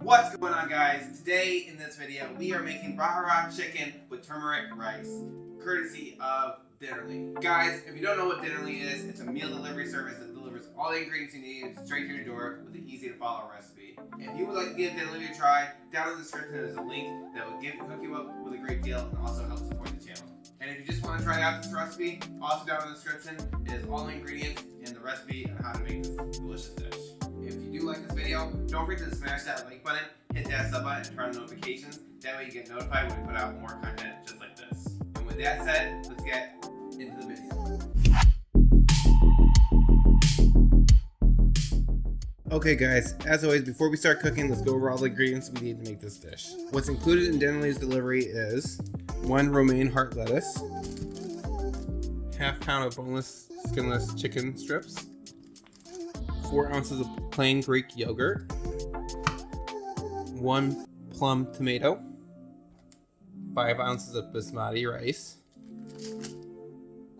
What's going on, guys? Today in this video we are making Baharat chicken with turmeric rice, courtesy of Dinnerly. Guys, if you don't know what Dinnerly is, it's a meal delivery service that delivers all the ingredients you need straight to your door with an easy to follow recipe. If you would like to give Dinnerly a try, down in the description there's a link that will hook you up with a great deal and also help support the channel. And if you just want to try out this recipe, also down in the description is all the ingredients and the recipe on how to make this delicious dish. If you do like this video, don't forget to smash that like button, hit that sub button, and turn on notifications. That way you get notified when we put out more content just like this. And with that said, let's get into the video. Okay guys, as always, before we start cooking, let's go over all the ingredients we need to make this dish. What's included in Dinnerly's delivery is 1 romaine heart lettuce, ½ pound of boneless, skinless chicken strips, 4 ounces of plain Greek yogurt, 1 plum tomato, 5 ounces of basmati rice,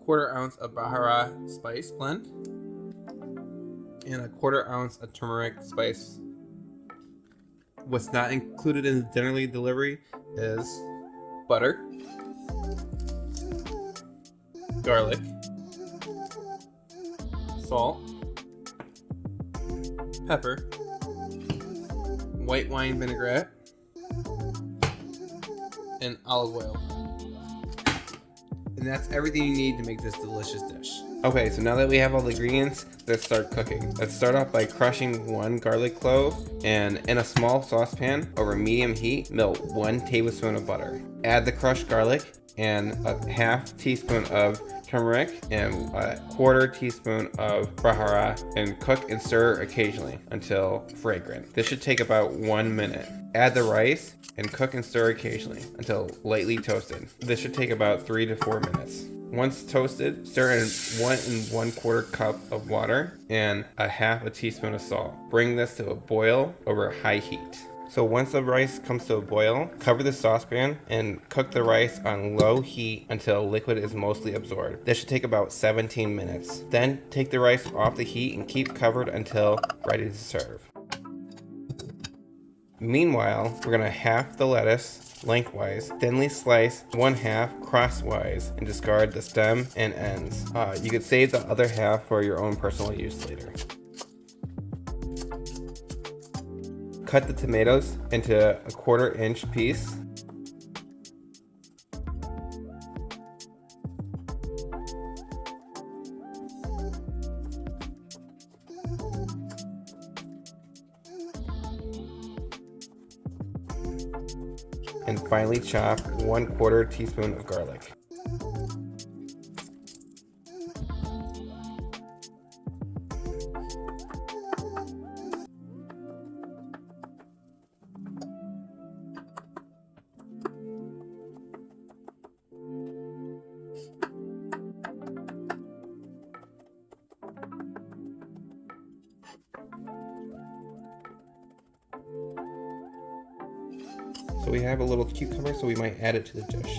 1/4 ounce of Baharat spice blend, and 1/4 ounce of turmeric spice. What's not included in the Dinnerly delivery is butter, garlic, salt, pepper, white wine vinaigrette, and olive oil. And that's everything you need to make this delicious dish. Okay, so now that we have all the ingredients, let's start cooking. Let's start off by crushing 1 garlic clove, and in a small saucepan over medium heat, melt 1 tablespoon of butter. Add the crushed garlic and a ½ teaspoon of turmeric and a 1/4 teaspoon of Baharat, and cook and stir occasionally until fragrant. This should take about 1 minute. Add the rice and cook and stir occasionally until lightly toasted. This should take about 3 to 4 minutes. Once toasted, stir in 1 1/4 cup of water and a ½ teaspoon of salt. Bring this to a boil over high heat. So once the rice comes to a boil, cover the saucepan and cook the rice on low heat until liquid is mostly absorbed. This should take about 17 minutes. Then take the rice off the heat and keep covered until ready to serve. Meanwhile, we're gonna half the lettuce lengthwise, thinly slice 1/2 crosswise, and discard the stem and ends. You could save the other half for your own personal use later. Cut the tomatoes into a 1/4 inch piece. And finally chop 1/4 teaspoon of garlic. So we have a little cucumber, so we might add it to the dish.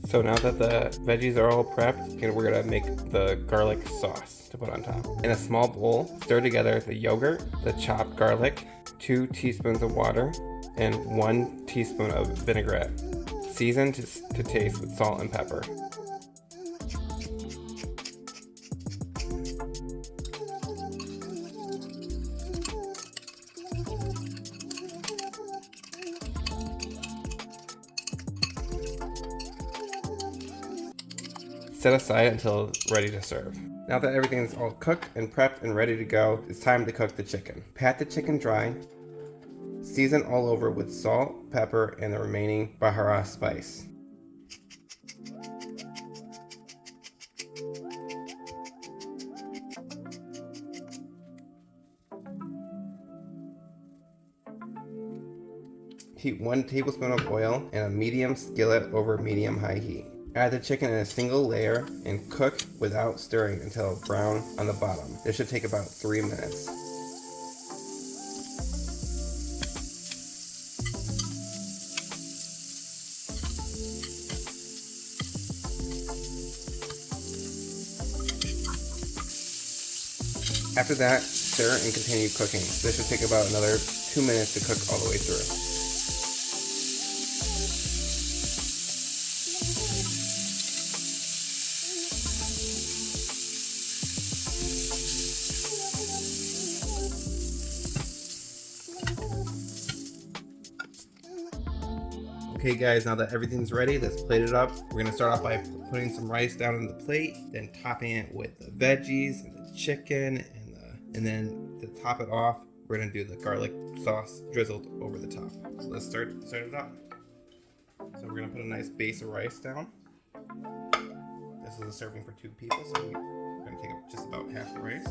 So now that the veggies are all prepped, we're gonna make the garlic sauce to put on top. In a small bowl, stir together the yogurt, the chopped garlic, 2 teaspoons of water, and 1 teaspoon of vinaigrette. Season to taste with salt and pepper. Set aside until ready to serve. Now that everything is all cooked and prepped and ready to go, it's time to cook the chicken. Pat the chicken dry. Season all over with salt, pepper, and the remaining Baharat spice. Heat 1 tablespoon of oil in a medium skillet over medium-high heat. Add the chicken in a single layer and cook without stirring until brown on the bottom. This should take about 3 minutes. After that, stir and continue cooking. This should take about another 2 minutes to cook all the way through. Okay guys, now that everything's ready, let's plate it up. We're gonna start off by putting some rice down on the plate, then topping it with the veggies and the chicken, and then to top it off, we're gonna do the garlic sauce drizzled over the top. So let's start it up. So we're gonna put a nice base of rice down. This is a serving for 2 people, so we're gonna take up just about half the rice.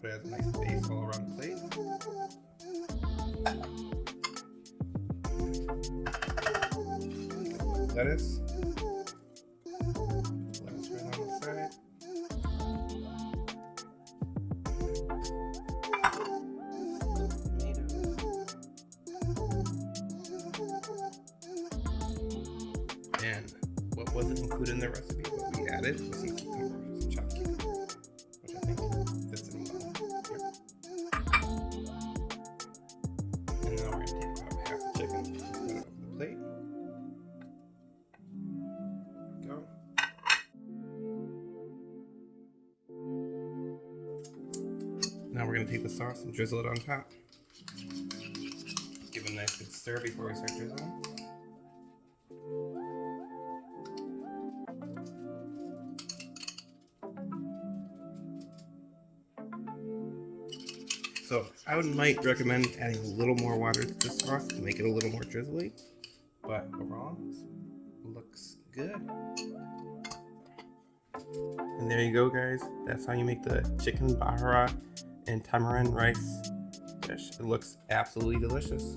Put it as a nice base all around the plate. Lettuce right on the side. Tomatoes. And what wasn't included in the recipe, but we added was some cucumbers, some chopped cucumbers, which I think fits in well. Here. And now we're going to take about half the chicken and put it over the plate. Now we're going to take the sauce and drizzle it on top. Give it a nice good stir before we start drizzling. So I might recommend adding a little more water to the sauce to make it a little more drizzly, but overall it looks good. And there you go guys, that's how you make the chicken Baharat and tamarind rice dish. It looks absolutely delicious.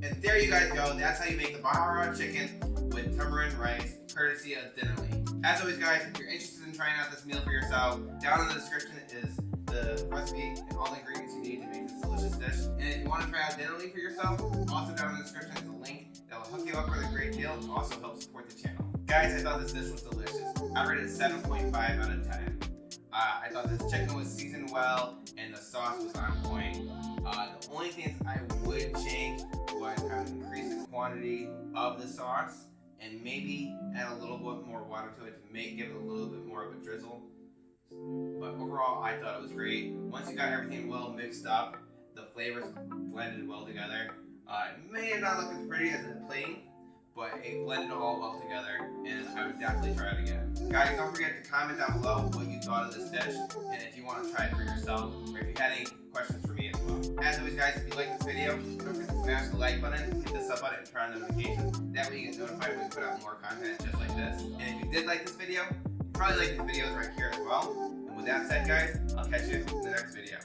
And there you guys go, that's how you make the Baharat chicken with tamarind rice, courtesy of Dinnerly. As always guys, if you're interested in trying out this meal for yourself, down in the description is the recipe and all the ingredients you need to make this delicious dish. And if you want to try out Dinnerly for yourself, also down in the description is a link that will hook you up with a great deal and also help support the channel. Guys, I thought this dish was delicious. I rated it 7.5 out of 10. I thought this chicken was seasoned well and the sauce was on point. The only things I would change was kind of increase the quantity of the sauce and maybe add a little bit more water to it to give it a little bit more of a drizzle. But overall, I thought it was great. Once you got everything well mixed up, the flavors blended well together. It may not look as pretty as the plain, but it blended all well together, and I would definitely try it again. Guys, don't forget to comment down below what you thought of this dish, and if you want to try it for yourself, or if you had any questions for me as well. As always guys, if you like this video, don't forget to smash the like button, hit the sub button, and turn on notifications. That way you get notified when we put out more content just like this. And if you did like this video, you probably like these videos right here as well. And with that said guys, I'll catch you in the next video.